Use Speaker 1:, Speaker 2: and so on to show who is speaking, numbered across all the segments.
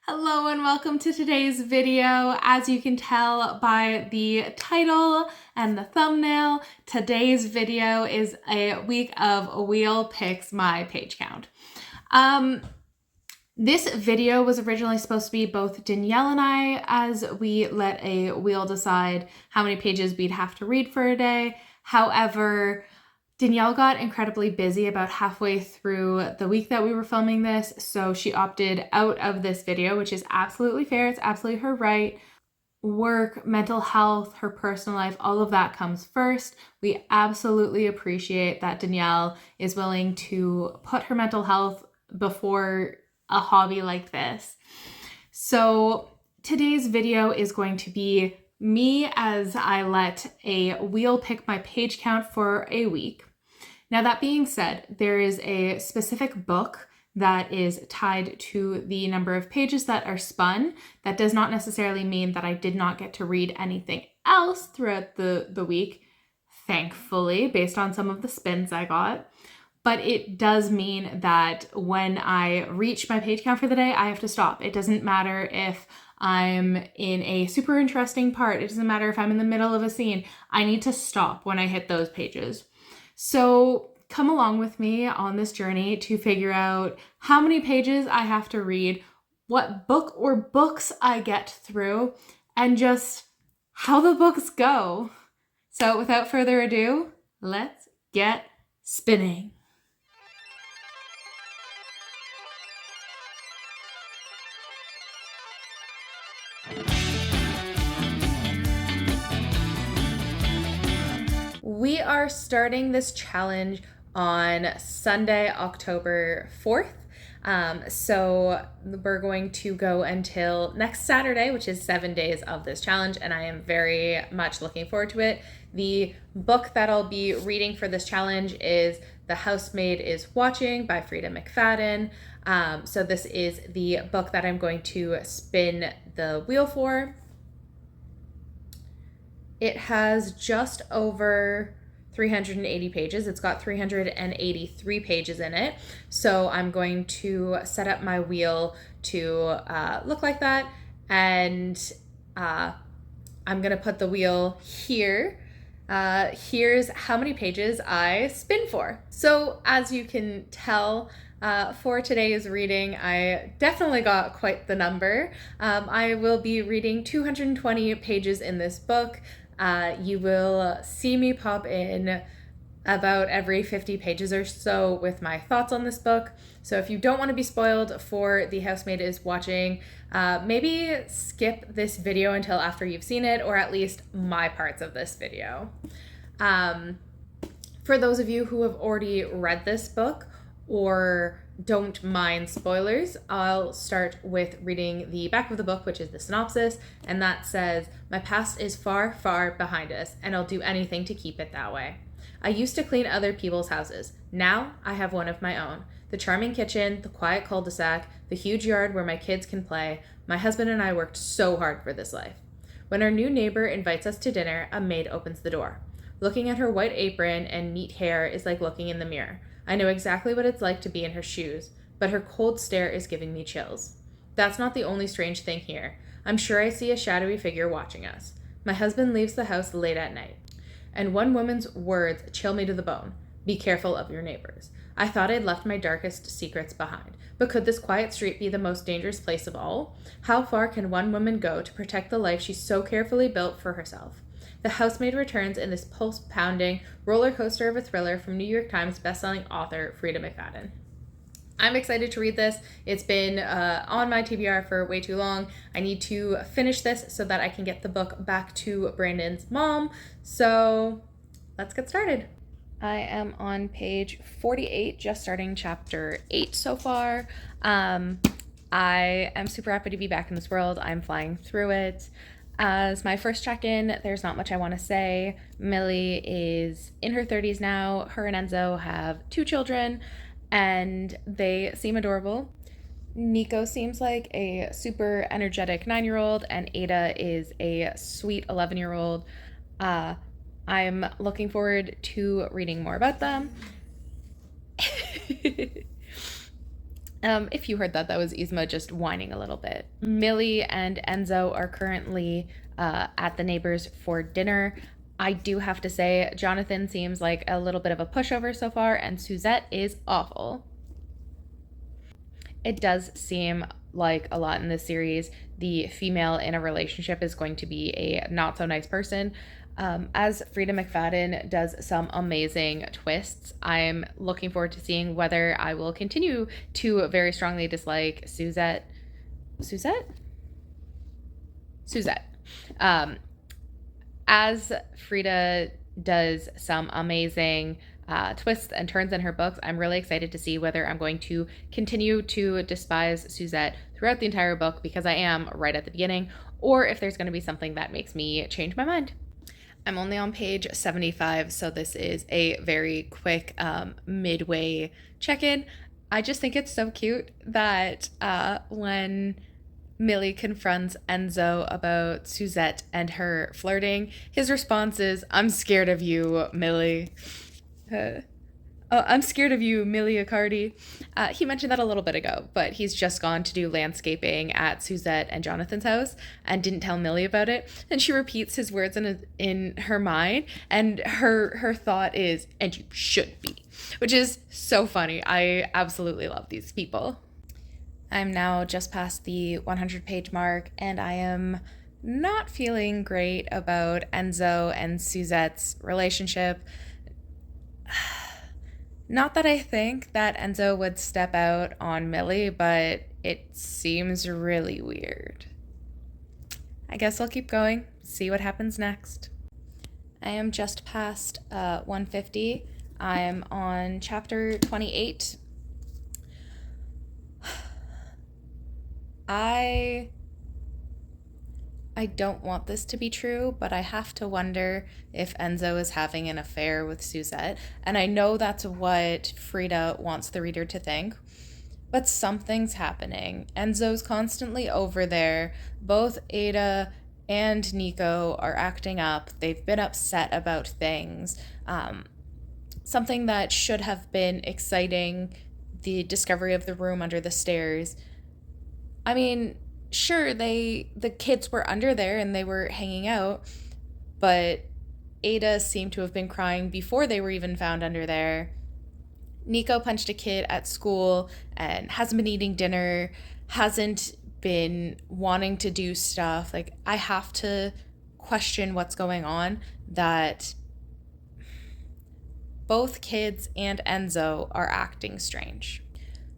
Speaker 1: Hello and welcome to today's video. As you can tell by the title and the thumbnail, today's video is a week of Wheel Picks My Page Count. This video was originally supposed to be both Danielle and I as we let a wheel decide how many pages we'd have to read for a day. However, Danielle got incredibly busy about halfway through the week that we were filming this, so she opted out of this video, which is absolutely fair. It's absolutely her right. Work, mental health, her personal life, all of that comes first. We absolutely appreciate that Danielle is willing to put her mental health before a hobby like this. So today's video is going to be me as I let a wheel pick my page count for a week. Now, that being said, there is a specific book that is tied to the number of pages that are spun. That does not necessarily mean that I did not get to read anything else throughout the week, thankfully, based on some of the spins I got. But it does mean that when I reach my page count for the day, I have to stop. It doesn't matter if I'm in a super interesting part. It doesn't matter if I'm in the middle of a scene. I need to stop when I hit those pages. So come along with me on this journey to figure out how many pages I have to read, what book or books I get through, and just how the books go. So without further ado, let's get spinning. We are starting this challenge on Sunday, October 4th. So we're going to go until next Saturday, which is 7 days of this challenge, and I am very much looking forward to it. The book that I'll be reading for this challenge is The Housemaid is Watching by Frida McFadden. So this is the book that I'm going to spin the wheel for. It has just over 380 pages. It's got 383 pages in it. So I'm going to set up my wheel to look like that. And I'm going to put the wheel here. Here's how many pages I spin for. So as you can tell, for today's reading, I definitely got quite the number. I will be reading 220 pages in this book. You will see me pop in about every 50 pages or so with my thoughts on this book. So if you don't want to be spoiled for The Housemaid is Watching, maybe skip this video until after you've seen it, or at least my parts of this video. For those of you who have already read this book or don't mind spoilers, I'll start with reading the back of the book, which is the synopsis, and that says, "My past is far, far behind us, and I'll do anything to keep it that way. I used to clean other people's houses. Now I have one of my own. The charming kitchen, the quiet cul-de-sac, the huge yard where my kids can play. My husband and I worked so hard for this life. When our new neighbor invites us to dinner, a maid opens the door. Looking at her white apron and neat hair is like looking in the mirror. I know exactly what it's like to be in her shoes, but her cold stare is giving me chills. That's not the only strange thing here. I'm sure I see a shadowy figure watching us. My husband leaves the house late at night, and one woman's words chill me to the bone. Be careful of your neighbors. I thought I'd left my darkest secrets behind, but could this quiet street be the most dangerous place of all? How far can one woman go to protect the life she so carefully built for herself? The Housemaid returns in this pulse-pounding roller coaster of a thriller from New York Times bestselling author Frida McFadden." I'm excited to read this. It's been on my TBR for way too long. I need to finish this so that I can get the book back to Brandon's mom. So let's get started. I am on page 48, just starting chapter 8 so far. I am super happy to be back in this world. I'm flying through it. As my first check-in, there's not much I want to say. Millie is in her 30s now. Her and Enzo have 2 children, and they seem adorable. Nico seems like a super energetic 9-year-old, and Ada is a sweet 11-year-old. I'm looking forward to reading more about them. If you heard that, that was Yzma just whining a little bit. Millie and Enzo are currently at the neighbors for dinner. I do have to say, Jonathan seems like a little bit of a pushover so far, and Suzette is awful. It does seem like a lot in this series, the female in a relationship is going to be a not so nice person. As Frida McFadden does some amazing twists, I'm looking forward to seeing whether I will continue to very strongly dislike Suzette. As Frida does some amazing twists and turns in her books, I'm really excited to see whether I'm going to continue to despise Suzette throughout the entire book, because I am right at the beginning, or if there's going to be something that makes me change my mind. I'm only on page 75, so this is a very quick midway check-in. I just think it's so cute that when Millie confronts Enzo about Suzette and her flirting, his response is, "I'm scared of you, Millie." I'm scared of you, Millie Accardi. He mentioned that a little bit ago, but he's just gone to do landscaping at Suzette and Jonathan's house and didn't tell Millie about it. And she repeats his words in her mind, and her thought is, "And you should be," which is so funny. I absolutely love these people. I'm now just past the 100-page mark, and I am not feeling great about Enzo and Suzette's relationship. Not that I think that Enzo would step out on Millie, but it seems really weird. I guess I'll keep going, see what happens next. I am just past 150. I'm on chapter 28. I don't want this to be true, but I have to wonder if Enzo is having an affair with Suzette. And I know that's what Frida wants the reader to think, but something's happening. Enzo's constantly over there. Both Ada and Nico are acting up. They've been upset about things. Something that should have been exciting, the discovery of the room under the stairs. I mean, sure, the kids were under there and they were hanging out, but Ada seemed to have been crying before they were even found under there. Nico punched a kid at school and hasn't been eating dinner, hasn't been wanting to do stuff. Like, I have to question what's going on, that both kids and Enzo are acting strange.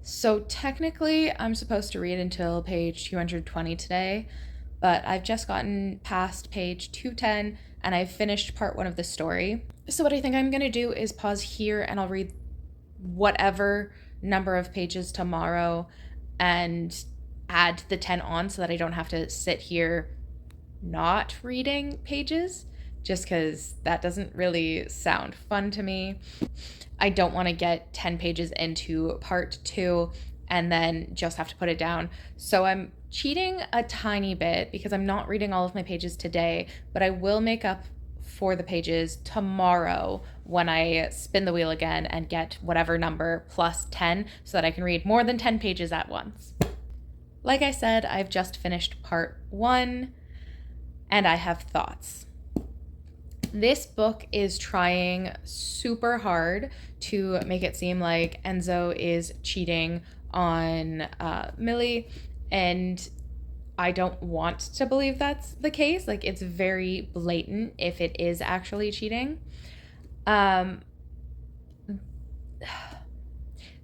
Speaker 1: So technically, I'm supposed to read until page 220 today, but I've just gotten past page 210, and I've finished part 1 of the story. So what I think I'm going to do is pause here, and I'll read whatever number of pages tomorrow and add the 10 on, so that I don't have to sit here not reading pages, just because that doesn't really sound fun to me. I don't want to get 10 pages into part 2 and then just have to put it down. So I'm cheating a tiny bit because I'm not reading all of my pages today, but I will make up for the pages tomorrow when I spin the wheel again and get whatever number plus 10, so that I can read more than 10 pages at once. Like I said, I've just finished part 1 and I have thoughts. This book is trying super hard to make it seem like Enzo is cheating on Millie, and I don't want to believe that's the case. Like, it's very blatant if it is actually cheating.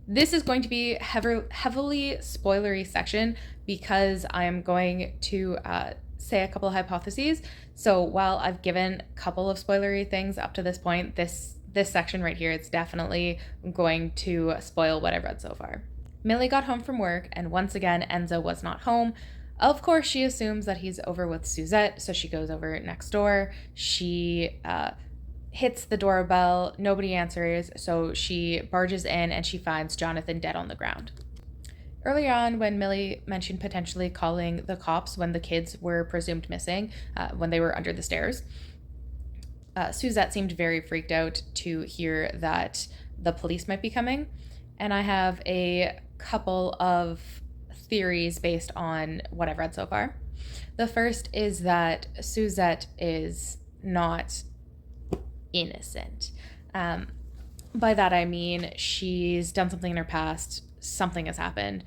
Speaker 1: This is going to be heavily spoilery section, because I am going to say a couple of hypotheses. So while I've given a couple of spoilery things up to this point, this section right here, it's definitely going to spoil what I've read so far. Millie got home from work, and once again, Enzo was not home. Of course, she assumes that he's over with Suzette, so she goes over next door. She hits the doorbell, nobody answers, so she barges in and she finds Jonathan dead on the ground. Early on, when Millie mentioned potentially calling the cops when the kids were presumed missing, when they were under the stairs, Suzette seemed very freaked out to hear that the police might be coming. And I have a couple of theories based on what I've read so far. The first is that Suzette is not innocent. By that I mean she's done something in her past, something has happened.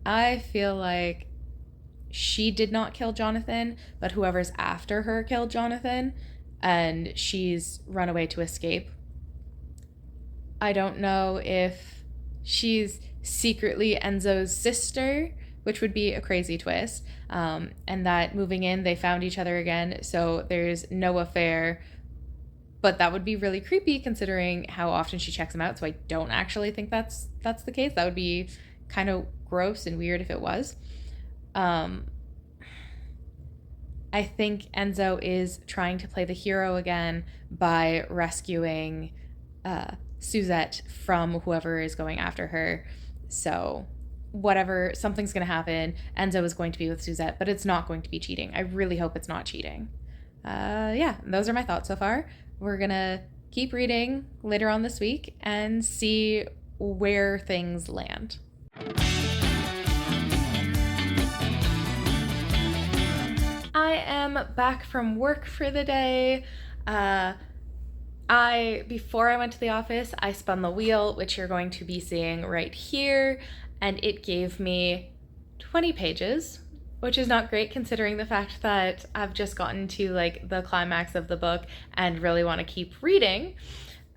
Speaker 1: I feel like she did not kill Jonathan, but whoever's after her killed Jonathan, and she's run away to escape. I don't know if she's secretly Enzo's sister, which would be a crazy twist, and that moving in, they found each other again, so there's no affair, but that would be really creepy considering how often she checks him out, so I don't actually think that's the case. That would be kind of gross and weird if it was. I think Enzo is trying to play the hero again by rescuing Suzette from whoever is going after her. So something's going to happen. Enzo is going to be with Suzette, but it's not going to be cheating. I really hope it's not cheating. Yeah, those are my thoughts so far. We're going to keep reading later on this week and see where things land. I am back from work for the day. Before I went to the office, I spun the wheel, which you're going to be seeing right here, and it gave me 20 pages, which is not great considering the fact that I've just gotten to like the climax of the book and really want to keep reading.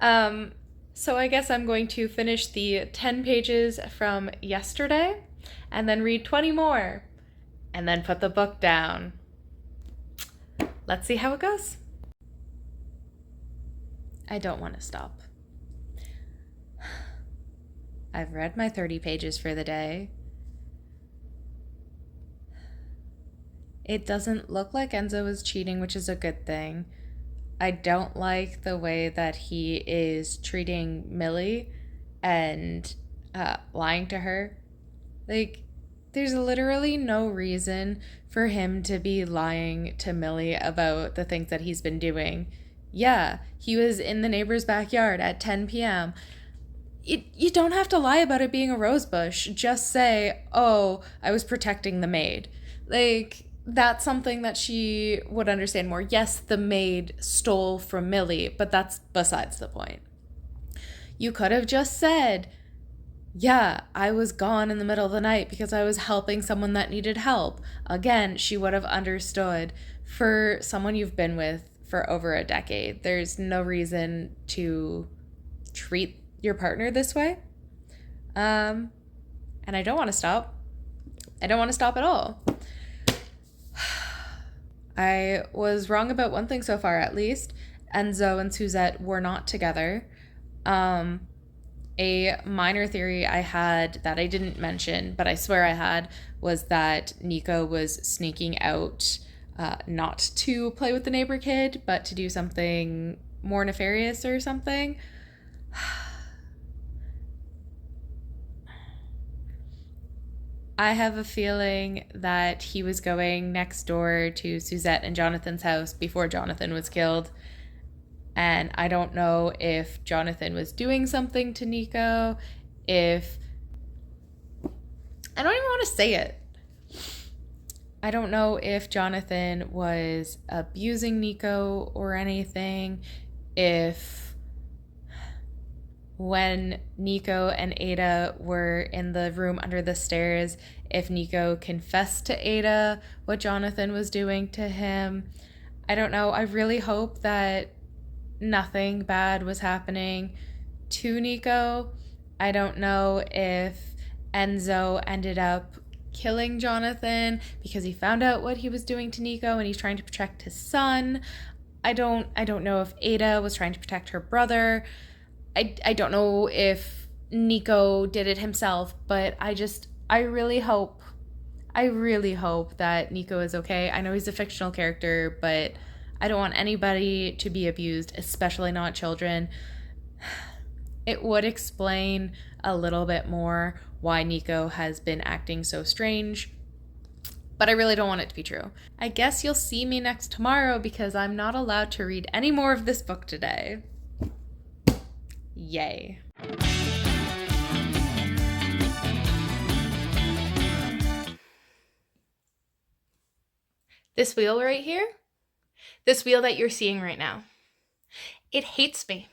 Speaker 1: So I guess I'm going to finish the 10 pages from yesterday and then read 20 more and then put the book down. Let's see how it goes. I don't want to stop. I've read my 30 pages for the day. It doesn't look like Enzo is cheating, which is a good thing. I don't like the way that he is treating Millie and lying to her. Like, there's literally no reason for him to be lying to Millie about the things that he's been doing. Yeah, he was in the neighbor's backyard at 10 p.m. You don't have to lie about it being a rose bush. Just say, oh, I was protecting the maid. Like, that's something that she would understand more. Yes, the maid stole from Millie, but that's besides the point. You could have just said, yeah, I was gone in the middle of the night because I was helping someone that needed help. Again, she would have understood. For someone you've been with for over a decade, there's no reason to treat your partner this way. And I don't want to stop. I don't want to stop at all. I was wrong about one thing so far, at least. Enzo and Suzette were not together. A minor theory I had that I didn't mention, but I swear I had, was that Nico was sneaking out not to play with the neighbor kid, but to do something more nefarious or something. I have a feeling that he was going next door to Suzette and Jonathan's house before Jonathan was killed. And I don't know if Jonathan was doing something to Nico, if... I don't even want to say it. I don't know if Jonathan was abusing Nico or anything, if when Nico and Ada were in the room under the stairs, if Nico confessed to Ada what Jonathan was doing to him. I don't know. I really hope that nothing bad was happening to Nico. I don't know if Enzo ended up killing Jonathan because he found out what he was doing to Nico and he's trying to protect his son. I don't know if Ada was trying to protect her brother. I don't know if Nico did it himself, but I really hope that Nico is okay. I know he's a fictional character, but I don't want anybody to be abused, especially not children. It would explain a little bit more why Nico has been acting so strange, but I really don't want it to be true. I guess you'll see me next tomorrow because I'm not allowed to read any more of this book today. Yay. This wheel right here, this wheel that you're seeing right now, it hates me.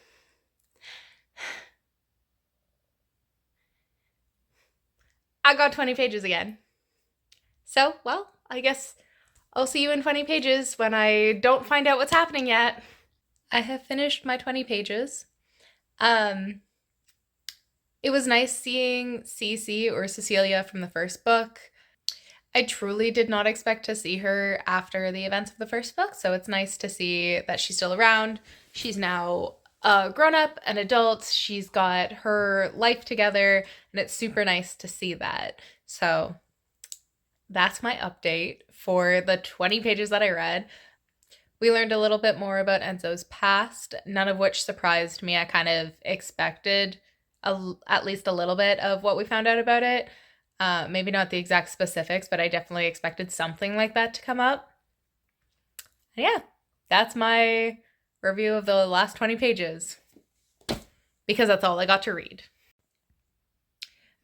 Speaker 1: I got 20 pages again. So, well, I guess I'll see you in 20 pages when I don't find out what's happening yet. I have finished my 20 pages. It was nice seeing Cece or Cecilia from the first book. I truly did not expect to see her after the events of the first book, so it's nice to see that she's still around. She's now a grown-up, an adult. She's got her life together, and it's super nice to see that. So that's my update for the 20 pages that I read. We learned a little bit more about Enzo's past, none of which surprised me. I kind of expected at least a little bit of what we found out about it. Maybe not the exact specifics, but I definitely expected something like that to come up. And yeah, that's my review of the last 20 pages, because that's all I got to read.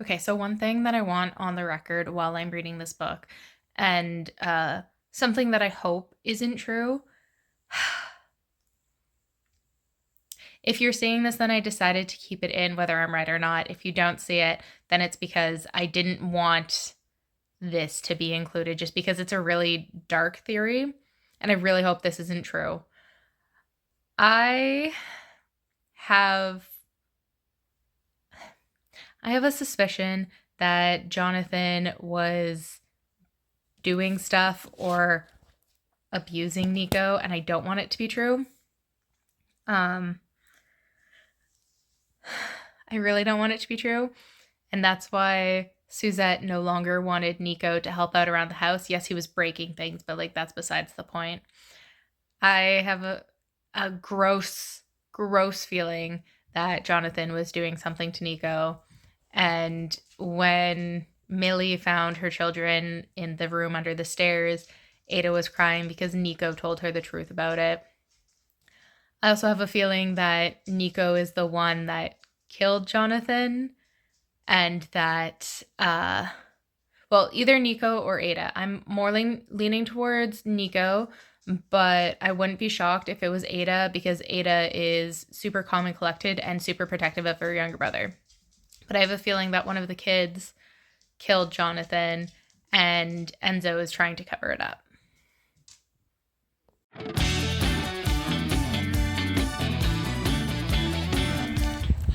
Speaker 1: Okay, so one thing that I want on the record while I'm reading this book, and something that I hope isn't true. If you're seeing this, then I decided to keep it in whether I'm right or not. If you don't see it, then it's because I didn't want this to be included, just because it's a really dark theory, and I really hope this isn't true. I have a suspicion that Jonathan was doing stuff or abusing Nico, and I don't want it to be true. I really don't want it to be true. And that's why Suzette no longer wanted Nico to help out around the house. Yes, he was breaking things, but like that's besides the point. I have a gross feeling that Jonathan was doing something to Nico. And when Millie found her children in the room under the stairs, Ada was crying because Nico told her the truth about it. I also have a feeling that Nico is the one that killed Jonathan, and that, either Nico or Ada. I'm more leaning towards Nico, but I wouldn't be shocked if it was Ada, because Ada is super calm and collected and super protective of her younger brother. But I have a feeling that one of the kids killed Jonathan, and Enzo is trying to cover it up.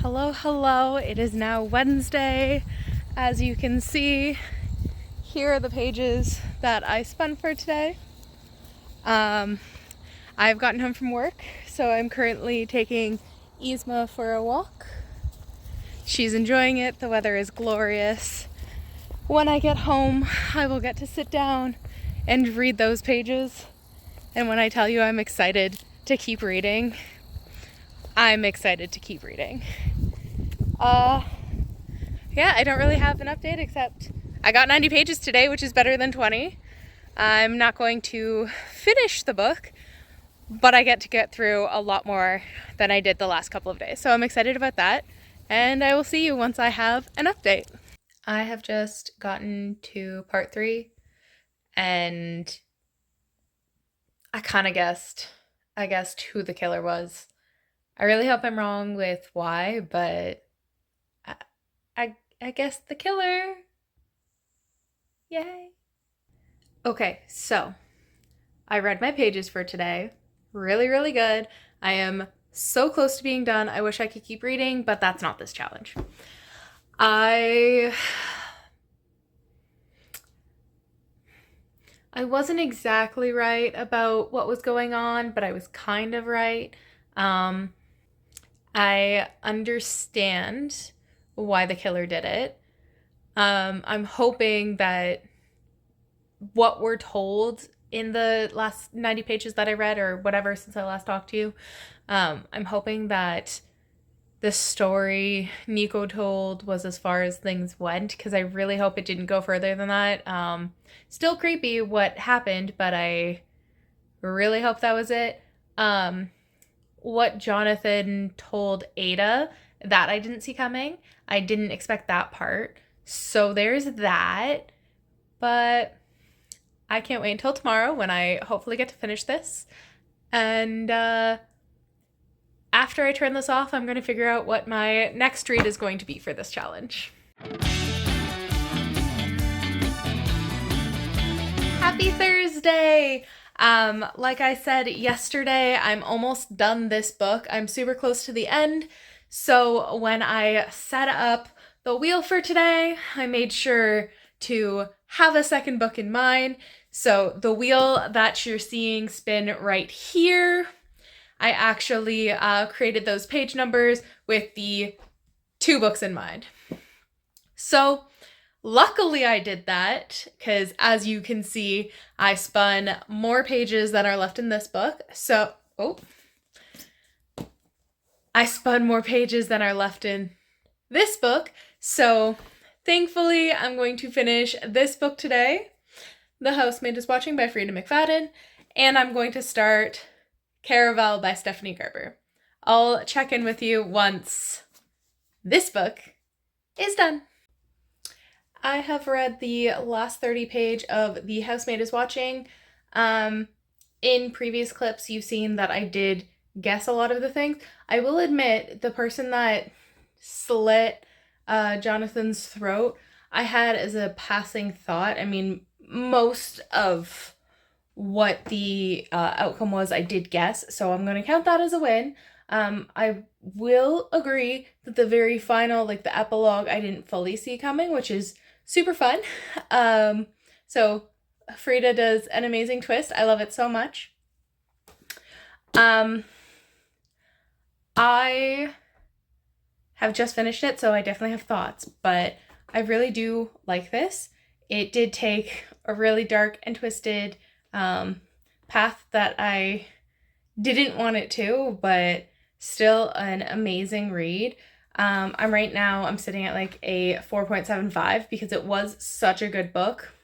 Speaker 1: Hello. It is now Wednesday. As you can see, here are the pages that I spun for today. I've gotten home from work, so I'm currently taking Yzma for a walk. She's enjoying it. The weather is glorious. When I get home, I will get to sit down and read those pages. And when I tell you I'm excited to keep reading, I'm excited to keep reading. I don't really have an update, except I got 90 pages today, which is better than 20. I'm not going to finish the book, but I get through a lot more than I did the last couple of days. So I'm excited about that, and I will see you once I have an update. I have just gotten to part 3, and I kind of guessed who the killer was. I really hope I'm wrong with why, but I guessed the killer. Yay. Okay, so I read my pages for today. Really, really good. I am so close to being done. I wish I could keep reading, but that's not this challenge. I wasn't exactly right about what was going on, but I was kind of right. I understand why the killer did it. I'm hoping that what we're told in the last 90 pages that I read, or whatever since I last talked to you, I'm hoping that the story Nico told was as far as things went, because I really hope it didn't go further than that. Still creepy what happened, but I really hope that was it. What Jonathan told Ada, that I didn't see coming. I didn't expect that part. So there's that. But I can't wait until tomorrow when I hopefully get to finish this. And after I turn this off, I'm going to figure out what my next read is going to be for this challenge. Happy Thursday! Like I said yesterday, I'm almost done this book. I'm super close to the end. So when I set up the wheel for today, I made sure to have a second book in mind. So the wheel that you're seeing spin right here, I actually created those page numbers with the 2 books in mind. So luckily I did that because, as you can see, I spun more pages than are left in this book. I spun more pages than are left in this book. So thankfully, I'm going to finish this book today, The Housemaid is Watching by Frida McFadden, and I'm going to start Caraval by Stephanie Gerber. I'll check in with you once this book is done. I have read the last 30 page of The Housemaid is Watching. In previous clips, you've seen that I did guess a lot of the things. I will admit, the person that slit Jonathan's throat, I had as a passing thought. I mean, most of what the outcome was, I did guess, so I'm going to count that as a win. I will agree that the very final, like the epilogue, I didn't fully see coming, which is super fun. So Frida does an amazing twist. I love it so much. I have just finished it, so I definitely have thoughts, but I really do like this. It did take a really dark and twisted path that I didn't want it to, but still an amazing read. I'm sitting at like a 4.75 because it was such a good book.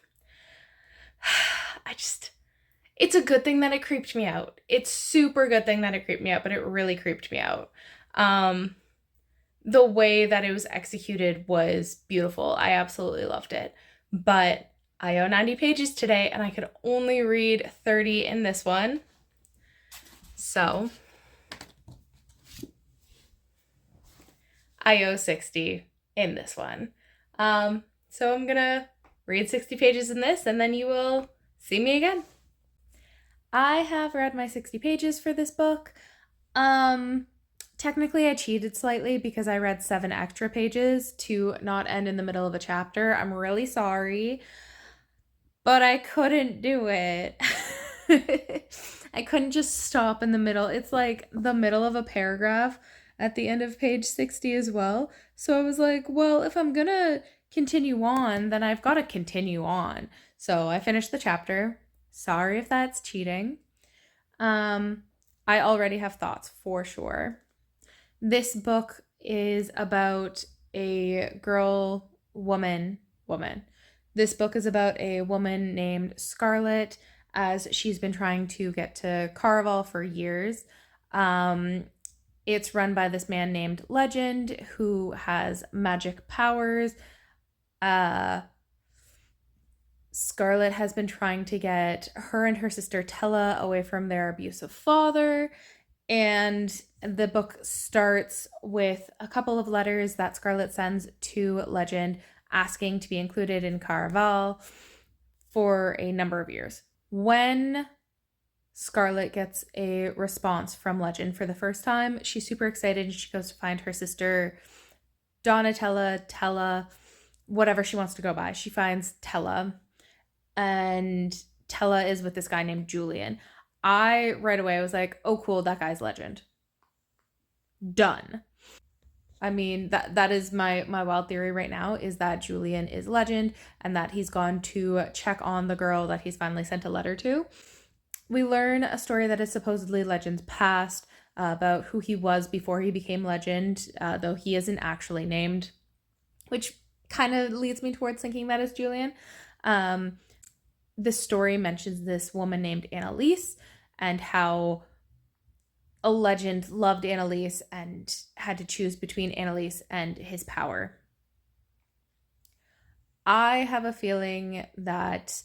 Speaker 1: It's a good thing that it creeped me out. It's super good thing that it creeped me out, but it really creeped me out. The way that it was executed was beautiful. I absolutely loved it. But I owe 90 pages today, and I could only read 30 in this one. So I owe 60 in this one. So I'm gonna read 60 pages in this, and then you will see me again. I have read my 60 pages for this book. Technically I cheated slightly because I read 7 extra pages to not end in the middle of a chapter. I'm really sorry, but I couldn't do it. I couldn't just stop in the middle. It's like the middle of a paragraph at the end of page 60 as well. So I was like, well, if I'm gonna continue on, then I've got to continue on. So I finished the chapter. Sorry if that's cheating. I already have thoughts for sure. This book is about a woman. This book is about a woman named Scarlett, as she's been trying to get to Caraval for years. It's run by this man named Legend, who has magic powers. Scarlett has been trying to get her and her sister Tella away from their abusive father, and the book starts with a couple of letters that Scarlett sends to Legend asking to be included in Caraval for a number of years. When Scarlett gets a response from Legend for the first time, she's super excited, and she goes to find her sister Donatella, Tella, whatever she wants to go by. She finds Tella, and Tella is with this guy named Julian. Right away was like, oh cool, that guy's Legend. Done. I mean, that is my wild theory right now, is that Julian is Legend and that he's gone to check on the girl that he's finally sent a letter to. We learn a story that is supposedly Legend's past, about who he was before he became Legend, though he isn't actually named, which kind of leads me towards thinking that is Julian. This story mentions this woman named Annalise and how a Legend loved Annalise and had to choose between Annalise and his power. I have a feeling that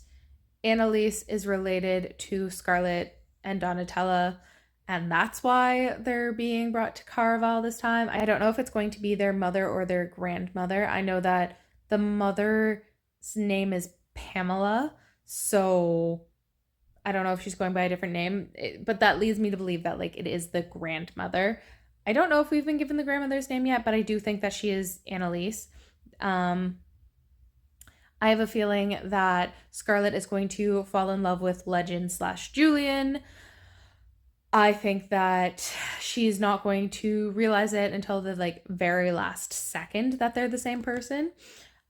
Speaker 1: Annalise is related to Scarlet and Donatella, and that's why they're being brought to Caraval this time. I don't know if it's going to be their mother or their grandmother. I know that the mother's name is Pamela, so I don't know if she's going by a different name, but that leads me to believe that like it is the grandmother. I don't know if we've been given the grandmother's name yet, but I do think that she is Annalise. Um, I have a feeling that Scarlet is going to fall in love with Legend slash Julian. I think that she's not going to realize it until the like very last second that they're the same person.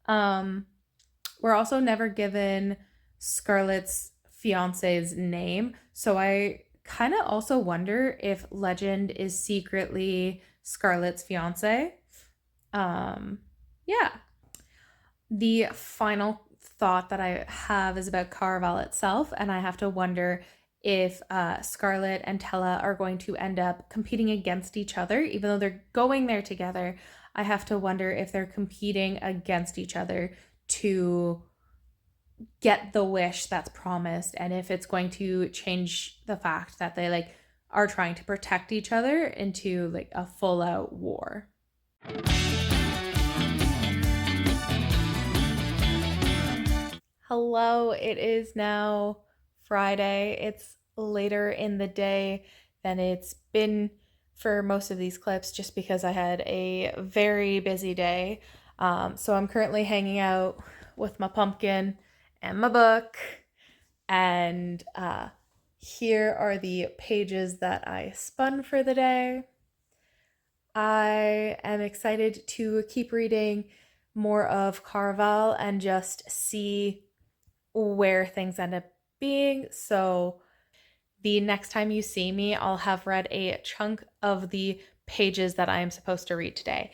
Speaker 1: We're also never given Scarlet's fiance's name, so I kind of also wonder if Legend is secretly Scarlet's fiance. Yeah. The final thought that I have is about Caraval itself, and I have to wonder if Scarlet and Tella are going to end up competing against each other, even though they're going there together. I have to wonder if they're competing against each other to get the wish that's promised, and if it's going to change the fact that they like are trying to protect each other into like a full-out war. Hello, it is now Friday. It's later in the day than it's been for most of these clips just because I had a very busy day. So I'm currently hanging out with my pumpkin and my book. And here are the pages that I spun for the day. I am excited to keep reading more of Caraval and just see where things end up being. So the next time you see me, I'll have read a chunk of the pages that I am supposed to read today.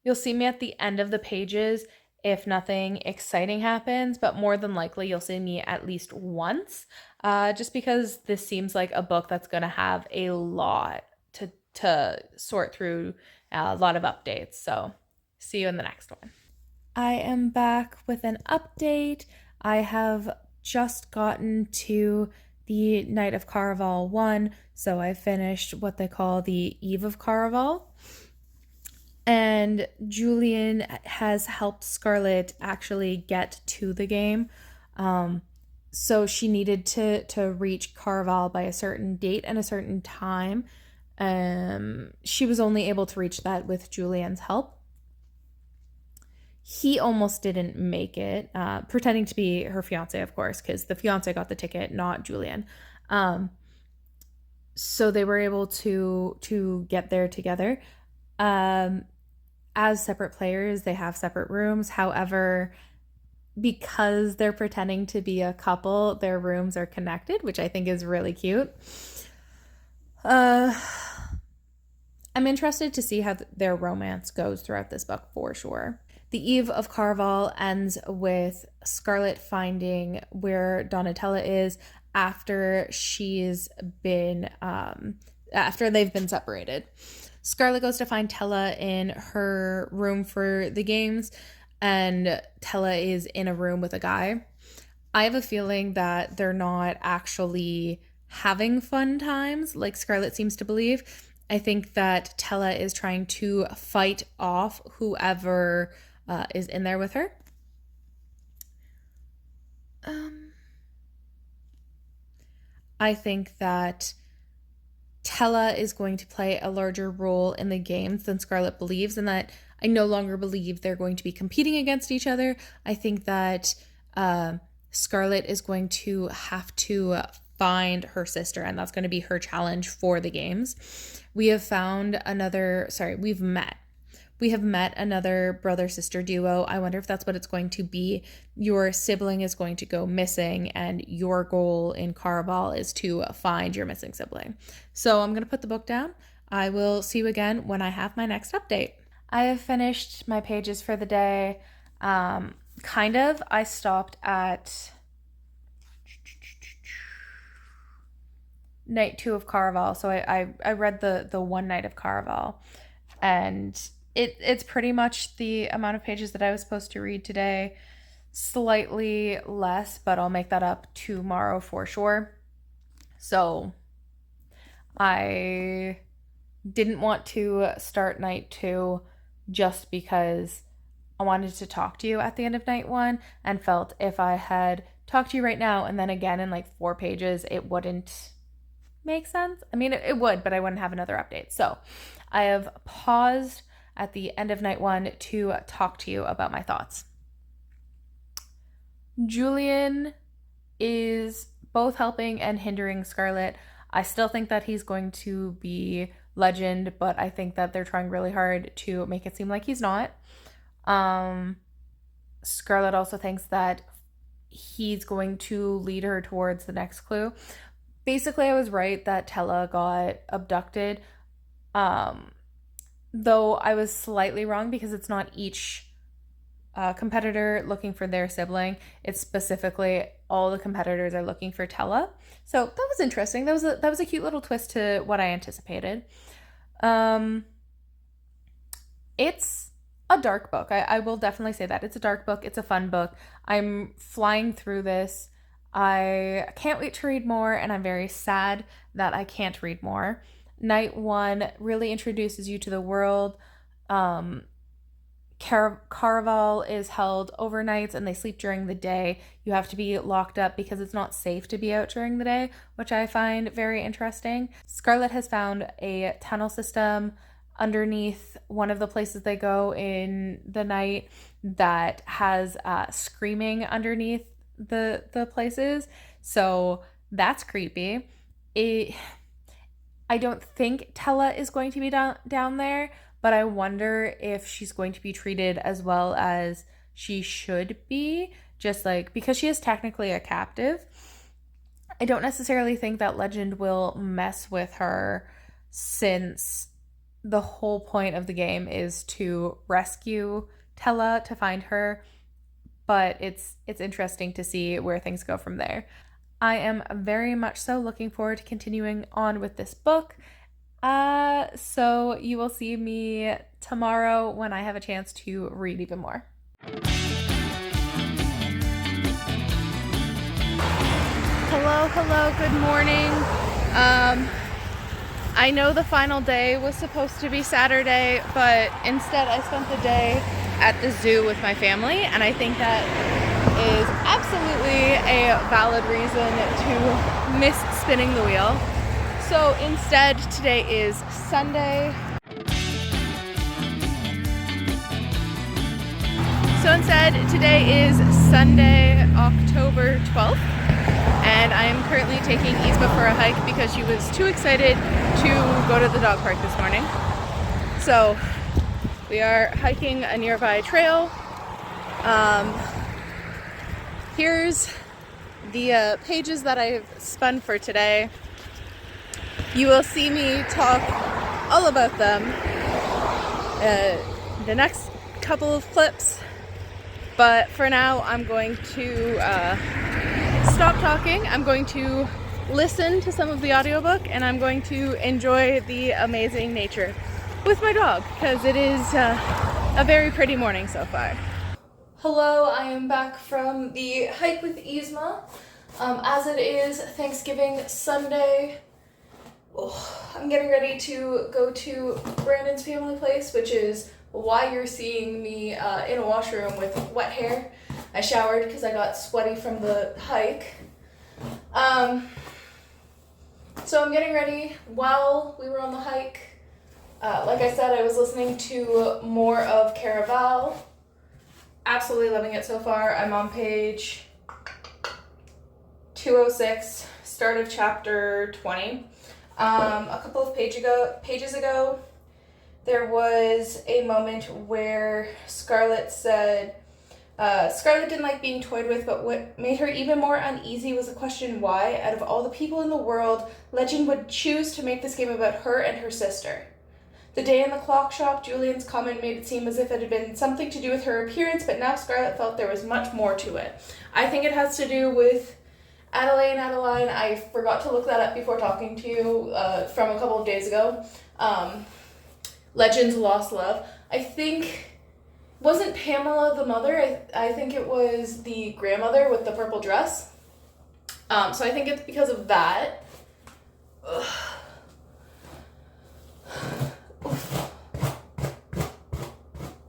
Speaker 1: You'll see me at the end of the pages if nothing exciting happens, but more than likely you'll see me at least once, just because this seems like a book that's going to have a lot to sort through, a lot of updates. So see you in the next one. I am back with an update. I have just gotten to the night of Caraval 1, so I finished what they call the Eve of Caraval. And Julian has helped Scarlet actually get to the game. So she needed to reach Caraval by a certain date and a certain time. She was only able to reach that with Julian's help. He almost didn't make it, pretending to be her fiance, of course, because the fiance got the ticket, not Julian. So they were able to get there together. As separate players, they have separate rooms. However, because they're pretending to be a couple, their rooms are connected, which I think is really cute. I'm interested to see how their romance goes throughout this book for sure. The Eve of Caraval ends with Scarlet finding where Donatella is after after they've been separated. Scarlet goes to find Tella in her room for the games, and Tella is in a room with a guy. I have a feeling that they're not actually having fun times like Scarlet seems to believe. I think that Tella is trying to fight off whoever is in there with her. I think that Tella is going to play a larger role in the games than Scarlet believes, and that I no longer believe they're going to be competing against each other. I think that Scarlet is going to have to find her sister, and that's going to be her challenge for the games. We have met another brother-sister duo. I wonder if that's what it's going to be. Your sibling is going to go missing, and your goal in Caraval is to find your missing sibling. So I'm going to put the book down. I will see you again when I have my next update. I have finished my pages for the day. I stopped at night 2 of Caraval. So I read the one night of Caraval, and it's pretty much the amount of pages that I was supposed to read today. slightly less, but I'll make that up tomorrow for sure. So I didn't want to start night 2 just because I wanted to talk to you at the end of night 1, and felt if I had talked to you right now and then again in like 4 pages, it wouldn't make sense. I mean, it would, but I wouldn't have another update. So I have paused at the end of night 1 to talk to you about my thoughts. Julian is both helping and hindering Scarlet. I still think that he's going to be Legend, but I think that they're trying really hard to make it seem like he's not. Scarlet also thinks that he's going to lead her towards the next clue. Basically, I was right that Tella got abducted, though I was slightly wrong because it's not each competitor looking for their sibling. It's specifically all the competitors are looking for Tella. So that was interesting. That was a cute little twist to what I anticipated. It's a dark book. I will definitely say that. It's a dark book. It's a fun book. I'm flying through this. I can't wait to read more, and I'm very sad that I can't read more. Night 1 really introduces you to the world. Caraval is held overnights and they sleep during the day. You have to be locked up because it's not safe to be out during the day, which I find very interesting. Scarlet has found a tunnel system underneath one of the places they go in the night that has screaming underneath the places. So that's creepy. I don't think Tella is going to be down there, but I wonder if she's going to be treated as well as she should be, just like because she is technically a captive. I don't necessarily think that Legend will mess with her, since the whole point of the game is to rescue Tella, to find her, but it's interesting to see where things go from there. I am very much so looking forward to continuing on with this book. So you will see me tomorrow when I have a chance to read even more. Hello, good morning. I know the final day was supposed to be Saturday, but instead I spent the day at the zoo with my family, and I think that is absolutely a valid reason to miss spinning the wheel. So instead, today is Sunday. October 12th, and I am currently taking Yzma for a hike because she was too excited to go to the dog park this morning. So we are hiking a nearby trail. Here's the pages that I've spun for today. You will see me talk all about them the next couple of clips, but for now I'm going to stop talking. I'm going to listen to some of the audiobook, and I'm going to enjoy the amazing nature with my dog, because it is a very pretty morning so far. Hello, I am back from the hike with Yzma. As it is Thanksgiving Sunday, I'm getting ready to go to Brandon's family place, which is why you're seeing me in a washroom with wet hair. I showered because I got sweaty from the hike. So I'm getting ready. While we were on the hike, like I said, I was listening to more of Caraval. Absolutely loving it so far. I'm on page 206, start of chapter 20. A couple of pages ago, there was a moment where Scarlet said, Scarlet didn't like being toyed with, but what made her even more uneasy was the question why, out of all the people in the world, Legend would choose to make this game about her and her sister. The day in the clock shop, Julian's comment made it seem as if it had been something to do with her appearance, but now Scarlet felt there was much more to it. I think it has to do with Adeline. I forgot to look that up before talking to you from a couple of days ago. Legend's lost love. I think
Speaker 2: wasn't Pamela the mother? I think it was the grandmother with the purple dress. So I think it's because of that. Ugh.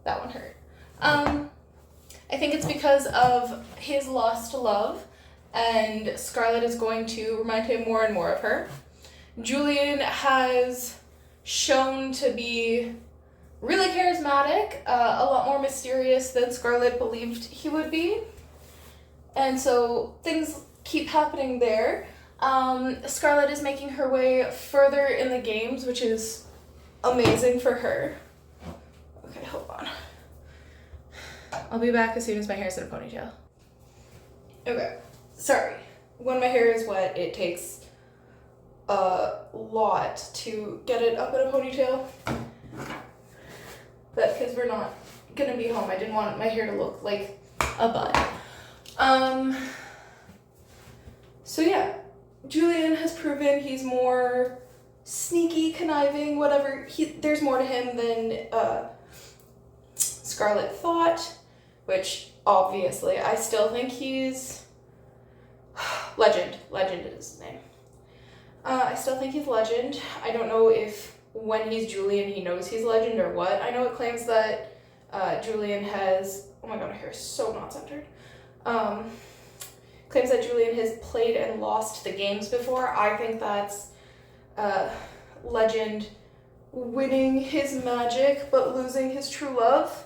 Speaker 2: That one hurt. I think it's because of his lost love, and Scarlett is going to remind him more and more of her. Julian has shown to be really charismatic, a lot more mysterious than Scarlett believed he would be. And so things keep happening there. Scarlett is making her way further in the games, which is amazing for her. Okay, hold on. I'll be back as soon as my hair's in a ponytail. Okay, sorry. When my hair is wet, it takes a lot to get it up in a ponytail. But because we're not gonna be home, I didn't want my hair to look like a bun. So yeah, Julian has proven he's more sneaky, conniving, whatever. There's more to him than Scarlett thought, which obviously I still think he's Legend. Legend is his name. I still think he's Legend. I don't know if when he's Julian he knows he's Legend or what. I know it claims that Julian has, oh my god, my hair is so not centered. Claims that Julian has played and lost the games before. I think that's Legend winning his magic but losing his true love.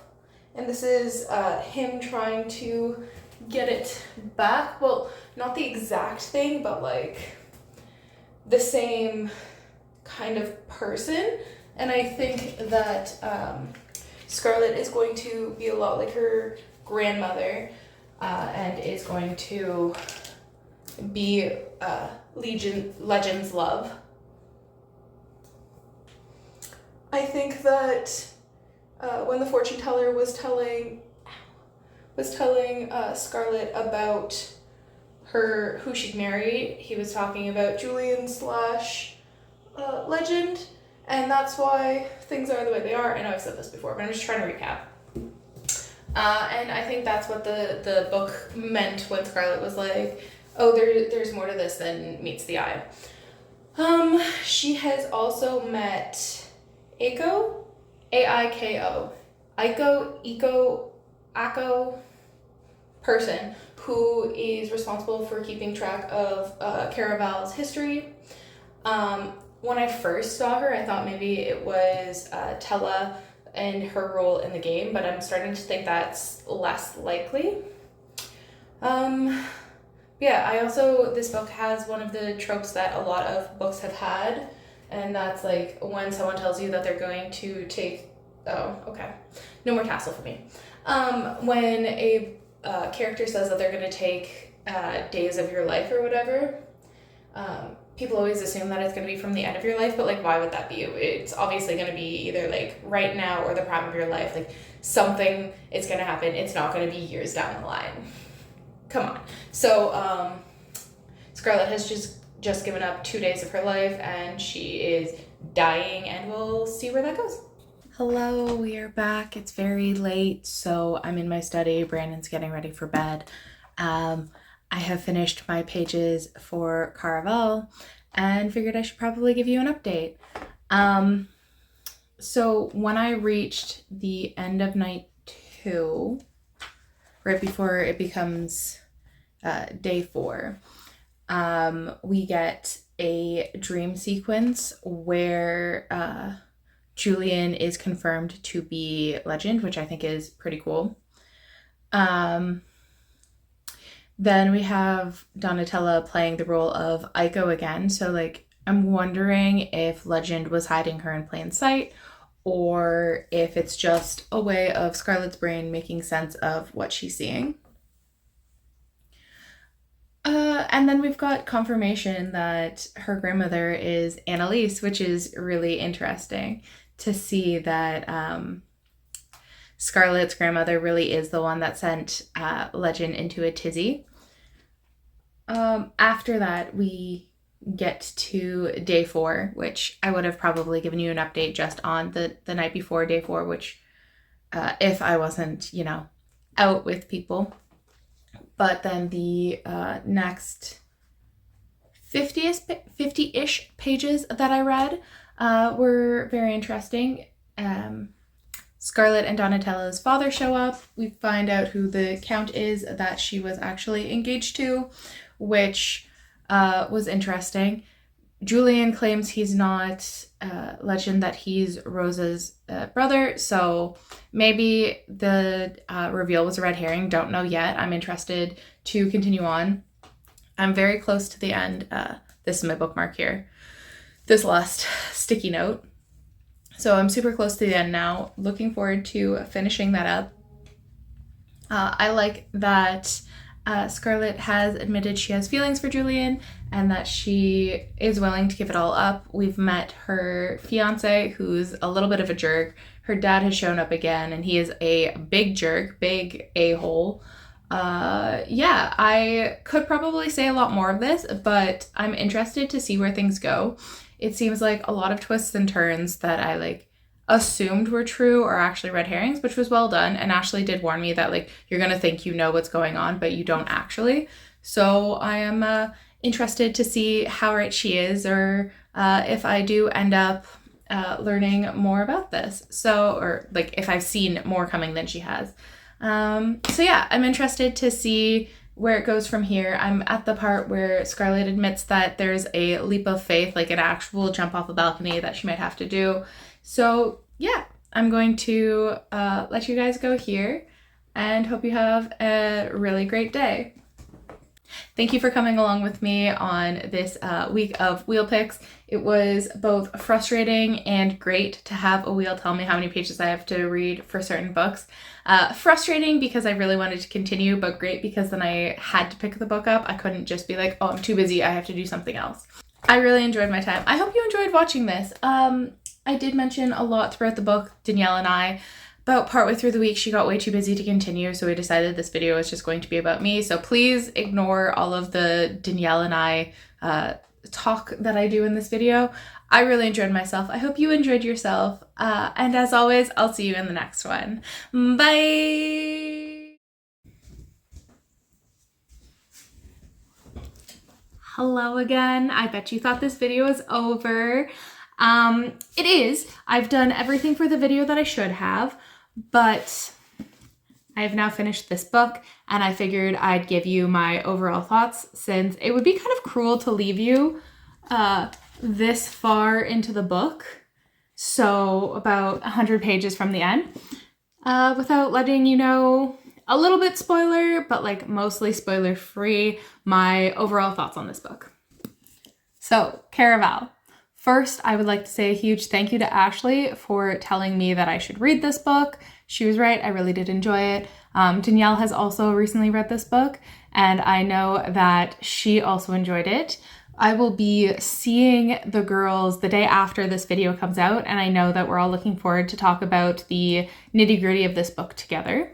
Speaker 2: And this is him trying to get it back. Well, not the exact thing, but like the same kind of person. And I think that Scarlett is going to be a lot like her grandmother, and is going to be Legend's love. I think that when the fortune teller was telling Scarlett about who she'd married, he was talking about Julian / Legend, and that's why things are the way they are. I know I've said this before, but I'm just trying to recap. And I think that's what the book meant when Scarlett was like, oh, there's more to this than meets the eye. She has also met Aiko, Aiko, Akko person who is responsible for keeping track of Caraval's history. When I first saw her, I thought maybe it was Tella and her role in the game, but I'm starting to think that's less likely. Yeah, this book has one of the tropes that a lot of books have had, and that's like when someone tells you that they're going to take, oh, okay, no more tassel for me. When a character says that they're going to take days of your life or whatever, people always assume that it's going to be from the end of your life, but like, why would that be? It's obviously going to be either like right now or the prime of your life. Like something is going to happen. It's not going to be years down the line. Come on. So Scarlett has just given up 2 days of her life, and she is dying, and we'll see where that goes.
Speaker 1: Hello, we are back. It's very late, so I'm in my study. Brandon's getting ready for bed. I have finished my pages for Caraval and figured I should probably give you an update. So when I reached the end of night 2, right before it becomes day 4, we get a dream sequence where Julian is confirmed to be Legend, which I think is pretty cool. Then we have Donatella playing the role of Aiko again. So like, I'm wondering if Legend was hiding her in plain sight, or if it's just a way of Scarlett's brain making sense of what she's seeing. And then we've got confirmation that her grandmother is Annalise, which is really interesting to see that Scarlett's grandmother really is the one that sent Legend into a tizzy. After that, we get to day 4, which I would have probably given you an update just on the night before day 4, which if I wasn't, out with people. But then the next 50-ish pages that I read were very interesting. Scarlett and Donatella's father show up. We find out who the count is that she was actually engaged to, which was interesting. Julian claims he's not legend, that he's Rosa's brother, so maybe the reveal was a red herring. Don't know yet. I'm interested to continue on. I'm very close to the end. This is my bookmark here. This last sticky note. So I'm super close to the end now. Looking forward to finishing that up. I like that Scarlett has admitted she has feelings for Julian and that she is willing to give it all up. We've met her fiance, who's a little bit of a jerk. Her dad has shown up again, and he is a big jerk, big a-hole. Yeah, I could probably say a lot more of this, but I'm interested to see where things go. It seems like a lot of twists and turns that I assumed were true are actually red herrings, which was well done. And Ashley did warn me that you're gonna think you know what's going on, but you don't actually. So I am interested to see how right she is, or if I do end up learning more about this. So, or if I've seen more coming than she has. So yeah, I'm interested to see where it goes from here. I'm at the part where Scarlett admits that there's a leap of faith, an actual jump off a balcony that she might have to do. So yeah, I'm going to let you guys go here and hope you have a really great day. Thank you for coming along with me on this week of wheel picks. It was both frustrating and great to have a wheel tell me how many pages I have to read for certain books. Frustrating because I really wanted to continue, but great because then I had to pick the book up. I couldn't just be oh, I'm too busy, I have to do something else. I really enjoyed my time. I hope you enjoyed watching this. I did mention a lot throughout the book, Danielle and I. About partway through the week, she got way too busy to continue, so we decided this video was just going to be about me. So please ignore all of the Danielle and I talk that I do in this video. I really enjoyed myself. I hope you enjoyed yourself. And as always, I'll see you in the next one. Bye! Hello again. I bet you thought this video was over. It is. I've done everything for the video that I should have, but I have now finished this book, and I figured I'd give you my overall thoughts, since it would be kind of cruel to leave you this far into the book, so about 100 pages from the end, without letting you know a little bit spoiler, but mostly spoiler free, my overall thoughts on this book. So, Caraval. First, I would like to say a huge thank you to Ashley for telling me that I should read this book. She was right. I really did enjoy it. Danielle has also recently read this book, and I know that she also enjoyed it. I will be seeing the girls the day after this video comes out, and I know that we're all looking forward to talk about the nitty-gritty of this book together.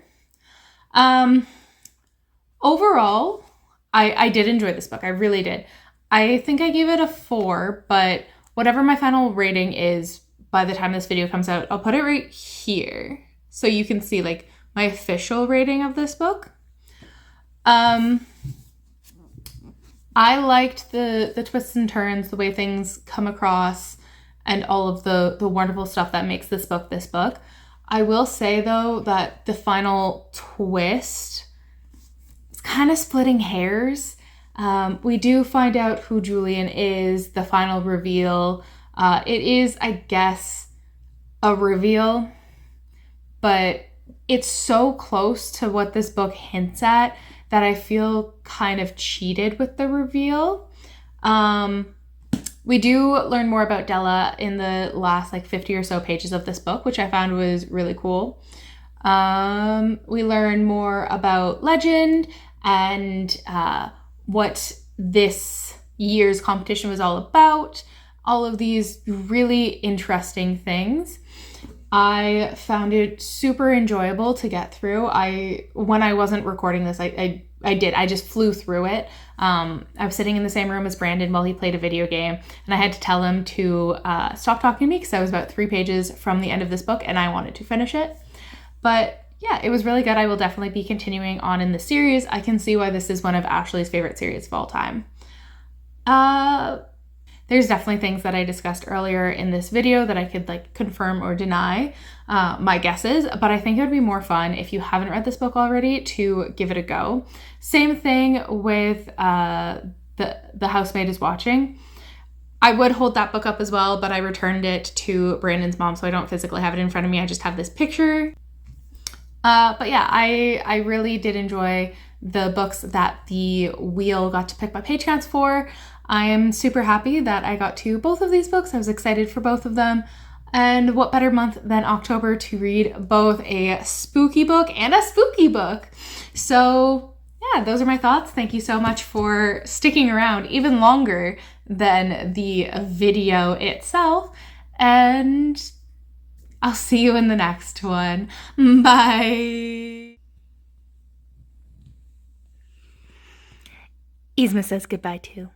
Speaker 1: Overall, I did enjoy this book. I really did. I think I gave it a 4, but whatever my final rating is by the time this video comes out, I'll put it right here so you can see my official rating of this book. I liked the twists and turns, the way things come across, and all of the wonderful stuff that makes this book this book. I will say though that the final twist is kind of splitting hairs. We do find out who Julian is, the final reveal. It is, I guess, a reveal, but it's so close to what this book hints at that I feel kind of cheated with the reveal. We do learn more about Della in the last 50 or so pages of this book, which I found was really cool. We learn more about Legend and what this year's competition was all about, all of these really interesting things. I found it super enjoyable to get through. When I wasn't recording this, I just flew through it. I was sitting in the same room as Brandon while he played a video game, and I had to tell him to stop talking to me because I was about 3 pages from the end of this book and I wanted to finish it. But yeah, it was really good. I will definitely be continuing on in the series. I can see why this is one of Ashley's favorite series of all time. There's definitely things that I discussed earlier in this video that I could like confirm or deny my guesses, but I think it would be more fun if you haven't read this book already to give it a go. Same thing with The Housemaid is Watching. I would hold that book up as well, but I returned it to Brandon's mom, so I don't physically have it in front of me. I just have this picture. But yeah, I really did enjoy the books that the Wheel got to pick my page counts for. I am super happy that I got to both of these books. I was excited for both of them. And what better month than October to read both a spooky book and a spooky book? So yeah, those are my thoughts. Thank you so much for sticking around even longer than the video itself. And I'll see you in the next one. Bye. Yzma says goodbye too.